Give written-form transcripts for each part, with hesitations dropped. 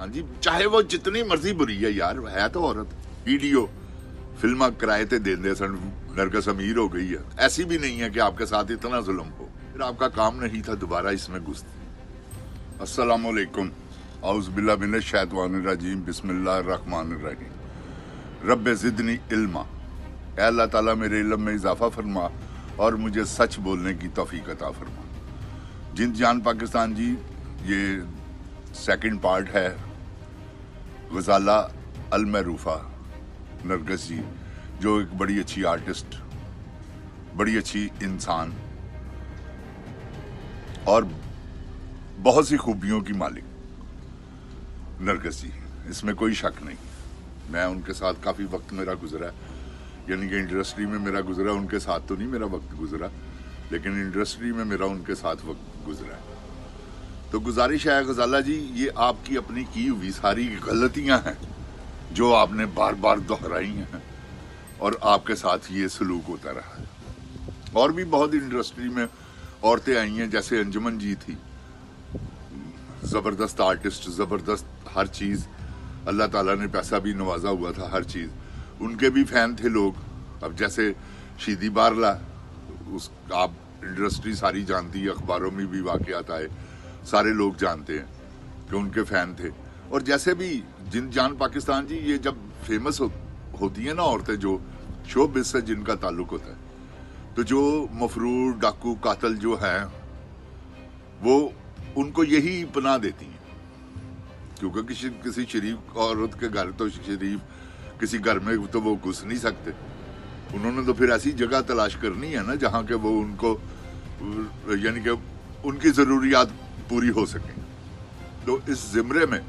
हाँ जी, चाहे वो जितनी मर्जी बुरी है यार, है तो औरत। वीडियो फिल्म किराए ते देंदे सन, नरगिस अमीर हो गई है। ऐसी भी नहीं है कि आपके साथ इतना जुल्म हो, फिर आपका काम नहीं था दोबारा इसमें घुसते। अस्सलाम वालेकुम, औज़ु बिल्लाहि मिनश शैतानिर रजीम, बिस्मिल्लाहिर रहमानिर रहीम। रब्बे ज़िदनी इल्मा, ऐ अल्लाह ताला मेरे इल्म में इजाफा फरमा और मुझे सच बोलने की तौफीक अता फरमा। जिंद जान पाकिस्तान जी, ये सेकंड पार्ट है गजाला अल मरूफा नरगिस जी, जो एक बड़ी अच्छी आर्टिस्ट, बड़ी अच्छी इंसान और बहुत सी खूबियों की मालिक नरगिस जी, इसमें कोई शक नहीं। मैं उनके साथ काफ़ी वक्त मेरा गुजरा है, यानी कि इंडस्ट्री में मेरा गुजरा, उनके साथ तो नहीं मेरा वक्त गुजरा, लेकिन इंडस्ट्री में मेरा उनके साथ वक्त गुजरा है। तो गुजारिश है गजाला जी, ये आपकी अपनी की हुई सारी गलतियां हैं जो आपने बार बार दोहराई हैं और आपके साथ ये सलूक होता रहा है। और भी बहुत इंडस्ट्री में औरतें आई हैं, जैसे अंजुमन जी थी, ज़बरदस्त आर्टिस्ट, ज़बरदस्त हर चीज़, अल्लाह ताला ने पैसा भी नवाजा हुआ था, हर चीज़, उनके भी फ़ैन थे लोग। अब जैसे शीदी बारला, उस आप इंडस्ट्री सारी जानती है, अखबारों में भी वाक़यात आए, सारे लोग जानते हैं कि उनके फ़ैन थे। और जैसे भी जिंद जान पाकिस्तान जी, ये जब फेमस होती हैं ना औरतें, जो शोबिज़ से जिनका ताल्लुक होता है, तो जो मफरूर, डाकू, कातल जो हैं, वो उनको यही पनाह देती हैं, क्योंकि किसी शरीफ औरत के घर तो शरीफ किसी घर में तो वो घुस नहीं सकते। उन्होंने तो फिर ऐसी जगह तलाश करनी है ना जहाँ के वो उनको, यानी कि उनकी ज़रूरियात पूरी हो सके। तो इस ज़िम्रे में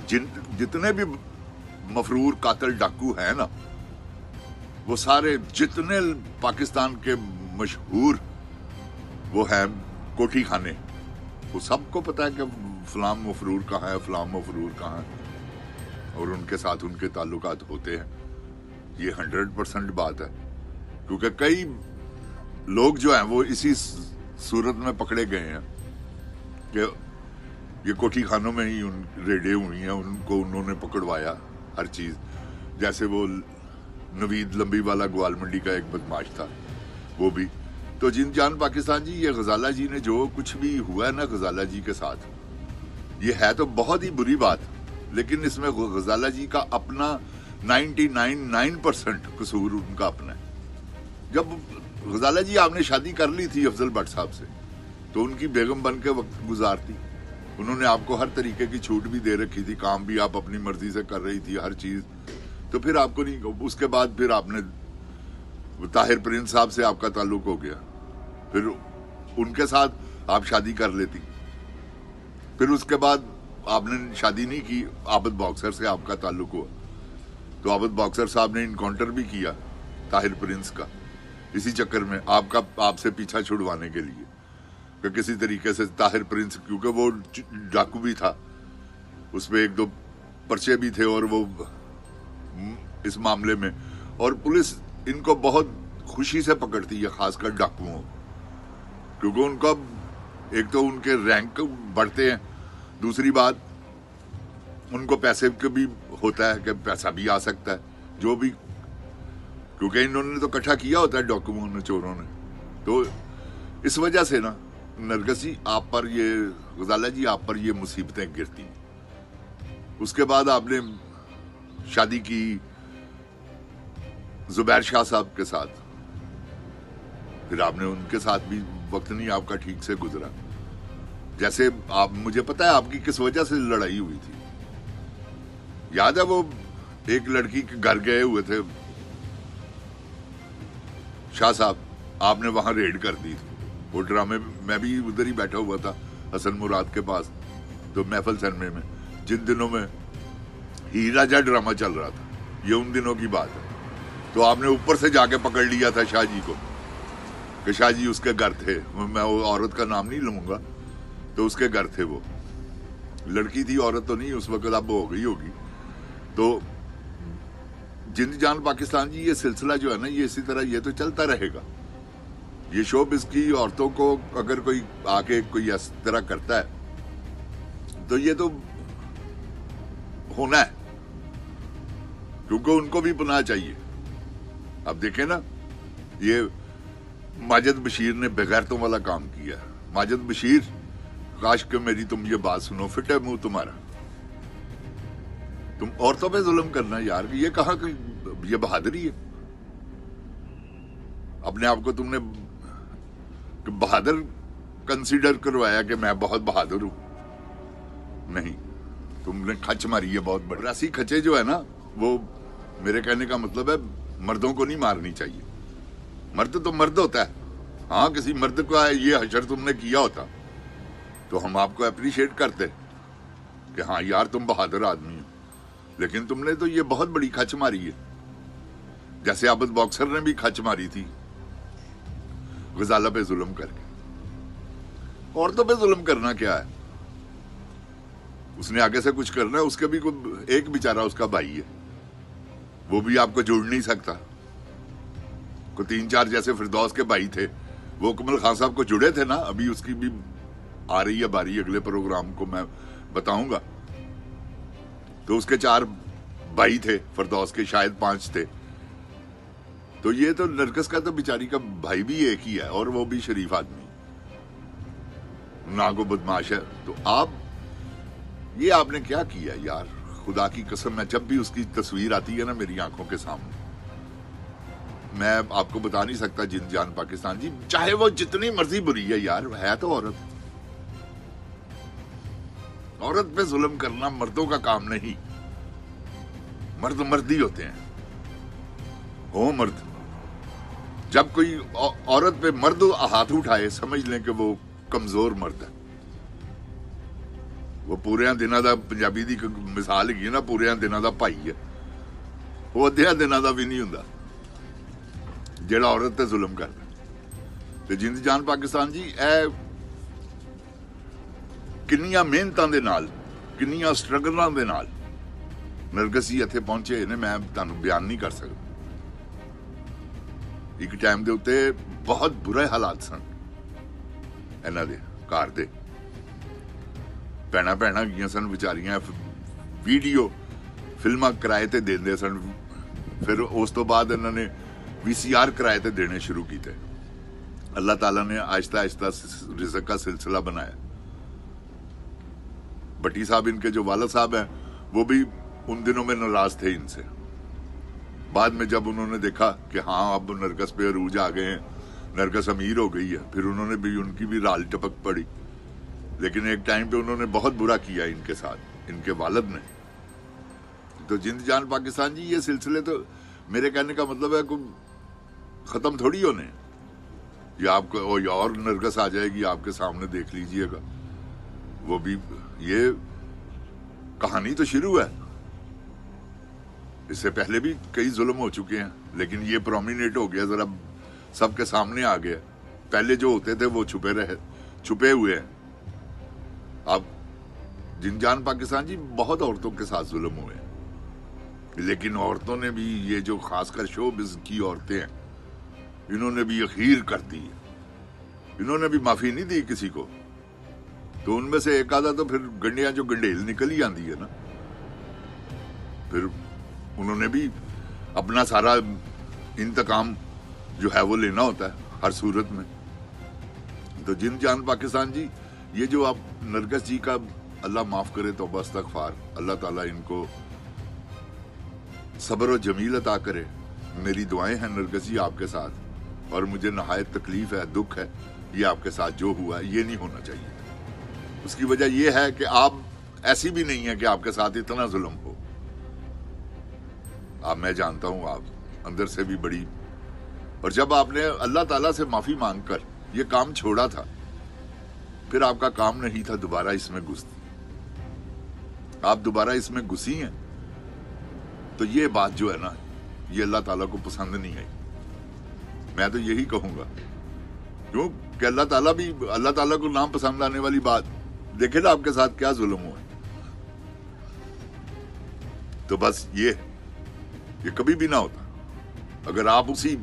जितने भी मफरूर, कातल, डाकू हैं ना, वो सारे जितने पाकिस्तान के मशहूर वो हैं कोठी खाने, वो सबको पता है कि फलाम मफरूर कहाँ है, फलाम मफरूर कहाँ है, और उनके साथ उनके ताल्लुकात होते हैं। ये 100% बात है, क्योंकि कई लोग जो हैं वो इसी सूरत में पकड़े गए हैं कि ये कोठी खानों में ही रेडें हुई हैं, उनको उन्होंने पकड़वाया हर चीज़। जैसे वो नवीद लंबी वाला ग्वाल मंडी का एक बदमाश था, वो भी। तो जिंद जान पाकिस्तान जी, ये गजाला जी ने जो कुछ भी हुआ है ना गजाला जी के साथ, ये है तो बहुत ही बुरी बात, लेकिन इसमें गजाला जी का अपना 99% कसूर उनका अपना है। जब गजाला जी आपने शादी कर ली थी अफजल भट्ट साहब से, तो उनकी बेगम बन के वक्त गुजारती, उन्होंने आपको हर तरीके की छूट भी दे रखी थी, काम भी आप अपनी मर्जी से कर रही थी, हर चीज़। तो फिर आपको नहीं, उसके बाद फिर आपने ताहिर प्रिंस साहब से आपका ताल्लुक हो गया, फिर उनके साथ आप शादी कर लेती, फिर उसके बाद आपने शादी नहीं की, आबद बॉक्सर से आपका ताल्लुक हुआ, तो आबद बॉक्सर साहब ने इनकाउंटर भी किया ताहिर प्रिंस का, इसी चक्कर में आपसे पीछा छुड़वाने के लिए, कि किसी तरीके से ताहिर प्रिंस, क्योंकि वो डाकू भी था, उसमें 1-2 पर्चे भी थे, और वो इस मामले में, और पुलिस इनको बहुत खुशी से पकड़ती है, खासकर डाकुओं, क्योंकि उनका एक तो उनके रैंक बढ़ते हैं, दूसरी बात उनको पैसे का भी होता है कि पैसा भी आ सकता है, जो भी, क्योंकि इन्होंने तो इकट्ठा किया होता है डाकुओं ने, चोरों ने। तो इस वजह से ना नरगिस जी, आप पर ये, गजाला जी, आप पर ये मुसीबतें गिरती। उसके बाद आपने शादी की जुबैर शाह साहब के साथ, फिर आपने उनके साथ भी वक्त नहीं आपका ठीक से गुजरा। जैसे आप, मुझे पता है आपकी किस वजह से लड़ाई हुई थी, याद है? वो एक लड़की के घर गए हुए थे शाह साहब, आपने वहां रेड कर दी थी, वो ड्रामे, मैं भी उधर ही बैठा हुआ था हसन मुराद के पास, तो महफल सनमे में, जिन दिनों में हीर रांझा ड्रामा चल रहा था, ये उन दिनों की बात है। तो आपने ऊपर से जाके पकड़ लिया था शाह जी को, कि शाह जी उसके घर थे, मैं वो औरत का नाम नहीं लूंगा, तो उसके घर थे, वो लड़की थी, औरत तो नहीं उस वक्त, अब हो गई होगी। तो जिंद जान पाकिस्तान जी, ये सिलसिला जो है ना, ये इसी तरह ये तो चलता रहेगा। ये शोबिज़ की औरतों को अगर कोई आके कोई इस तरह करता है, तो ये तो ہونا ہے, کیونکہ ان کو بھی پناہ چاہیے. اب دیکھیں نا, یہ ماجد بشیر نے بغیرتوں والا کام کیا. ماجد بشیر, کاش کہ میری تم یہ بات سنو, فٹ ہے منہ تمہارا. تم عورتوں پہ ظلم کرنا یار, یہ کہاں کہ یہ بہادری ہے؟ اپنے آپ کو تم نے بہادر کنسیڈر کروایا کہ میں بہت بہادر ہوں. نہیں, تم نے کھچ ماری ہے بہت بڑی. ایسی کھچے جو ہے نا, وہ میرے کہنے کا مطلب ہے مردوں کو نہیں مارنی چاہیے. مرد تو مرد ہوتا ہے. ہاں, کسی مرد کو یہ حشر تم نے کیا ہوتا تو ہم آپ کو اپریشیٹ کرتے کہ ہاں یار تم بہادر آدمی ہو. لیکن تم نے تو یہ بہت بڑی کھچ ماری ہے, جیسے عابد باکسر نے بھی کھچ ماری تھی غزالہ پہ ظلم کر کے. عورتوں پہ ظلم کرنا کیا ہے؟ اس نے آگے سے کچھ کرنا ہے, اس کے بھی ایک بیچارہ اس کا بھائی ہے, وہ بھی آپ کو جوڑ نہیں سکتا. کو 3-4 جیسے فردوس کے بھائی تھے, وہ کمل خان صاحب کو جڑے تھے نا. ابھی اس کی بھی آ رہی ہے باری, اگلے پروگرام کو میں بتاؤں گا. تو اس کے 4 بھائی تھے, فردوس کے شاید 5 تھے. تو یہ تو نرگس کا تو بیچاری کا بھائی بھی ایک ہی ہے, اور وہ بھی شریف آدمی, نہ کو بدماش ہے. تو یہ آپ نے کیا کیا یار؟ خدا کی قسم, میں جب بھی اس کی تصویر آتی ہے نا میری آنکھوں کے سامنے, میں آپ کو بتا نہیں سکتا. جن جان پاکستان جی, چاہے وہ جتنی مرضی بری ہے یار, ہے تو عورت. عورت پہ ظلم کرنا مردوں کا کام نہیں. مرد مرد ہی ہوتے ہیں, ہو مرد. جب کوئی عورت پہ مرد ہاتھ اٹھائے, سمجھ لیں کہ وہ کمزور مرد ہے. وہ پورے دنوں دا, پنجابی دی مثال ہے نا, پورے دنوں دا بھائی ہے. وہ ادھیاں دنوں دا بھی نہیں ہوندا جیڑا عورت تے ظلم کردا. تے جند جان پاکستان جی, اے کنیاں محنتاں دے نال, کنیاں سٹرگلاں دے نال نرگس جی اتنے پہنچے نے, میں تانوں بیان نہیں کر سکتا. ایک ٹائم دے اوتے بہت برے حالات سن انہاں دے گھر دے. بھੈਣਾਂ گਈਆਂ سن ਵਿਚਾਰੀਆਂ, ویڈیو فلماں کرائے تے دیندے سن. پھر اس تو بعد انہوں نے VCR کرائے تے دینے شروع کیتے. اللہ تعالیٰ نے آہستہ آہستہ رزق کا سلسلہ بنایا. بٹی صاحب ان کے جو والد صاحب ہیں, وہ بھی ان دنوں میں ناراض تھے ان سے. بعد میں جب انہوں نے دیکھا کہ ہاں اب نرگس پہ عروج آ گئے ہیں, نرگس امیر ہو گئی ہے, پھر انہوں نے بھی, ان کی بھی رال ٹپک پڑی. لیکن ایک ٹائم پہ انہوں نے بہت برا کیا ان کے ساتھ, ان کے والد نے. تو جند جان پاکستان جی, یہ سلسلے تو میرے کہنے کا مطلب ہے کہ ختم تھوڑی ہونے. یا آپ کو اور نرگس آ جائے گی آپ کے سامنے, دیکھ لیجئے گا. وہ بھی, یہ کہانی تو شروع ہے. اس سے پہلے بھی کئی ظلم ہو چکے ہیں, لیکن یہ پرومینیٹ ہو گیا, ذرا سب کے سامنے آ گیا. پہلے جو ہوتے تھے وہ چھپے ہوئے ہیں. اب جن جان پاکستان جی, بہت عورتوں کے ساتھ ظلم ہوئے ہیں, لیکن عورتوں نے بھی, یہ جو خاص کر شو بز کی عورتیں ہیں, انہوں نے بھی اخیر کر دی ہے. انہوں نے بھی معافی نہیں دی کسی کو. تو ان میں سے ایک آدھا تو پھر گنڈیاں جو گنڈیل نکل ہی آندی ہے نا, پھر انہوں نے بھی اپنا سارا انتقام جو ہے وہ لینا ہوتا ہے ہر صورت میں. تو جن جان پاکستان جی, یہ جو آپ نرگس جی کا, اللہ معاف کرے, توبہ استغفار, اللہ تعالیٰ ان کو صبر و جمیل عطا کرے. میری دعائیں ہیں نرگس جی آپ کے ساتھ, اور مجھے نہایت تکلیف ہے, دکھ ہے, یہ آپ کے ساتھ جو ہوا ہے یہ نہیں ہونا چاہیے. اس کی وجہ یہ ہے کہ آپ ایسی بھی نہیں ہے کہ آپ کے ساتھ اتنا ظلم ہو. میں جانتا ہوں آپ اندر سے بھی بڑی, اور جب آپ نے اللہ تعالیٰ سے معافی مانگ کر یہ کام چھوڑا تھا, پھر آپ کا کام نہیں تھا دوبارہ اس میں گھستی. آپ دوبارہ اس میں گھسی ہیں, تو یہ بات جو ہے نا, یہ اللہ تعالیٰ کو پسند نہیں آئی. میں تو یہی کہوں گا, کیوں کہ اللہ تعالیٰ کو نام پسند آنے والی بات, دیکھے نا آپ کے ساتھ کیا ظلم ہوا ہے. تو بس یہ کبھی بھی نہ ہوتا اگر آپ اسی,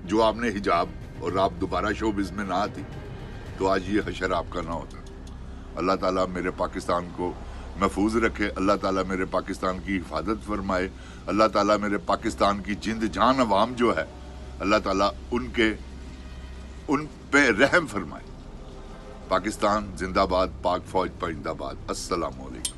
جو آپ نے حجاب, اور آپ دوبارہ شو بز میں نہ آتی, تو آج یہ حشر آپ کا نہ ہوتا. اللہ تعالیٰ میرے پاکستان کو محفوظ رکھے. اللہ تعالیٰ میرے پاکستان کی حفاظت فرمائے. اللہ تعالیٰ میرے پاکستان کی جند جان عوام جو ہے اللہ تعالیٰ ان پہ رحم فرمائے. پاکستان زندہ باد، پاک فوج پائندہ باد. السلام علیکم.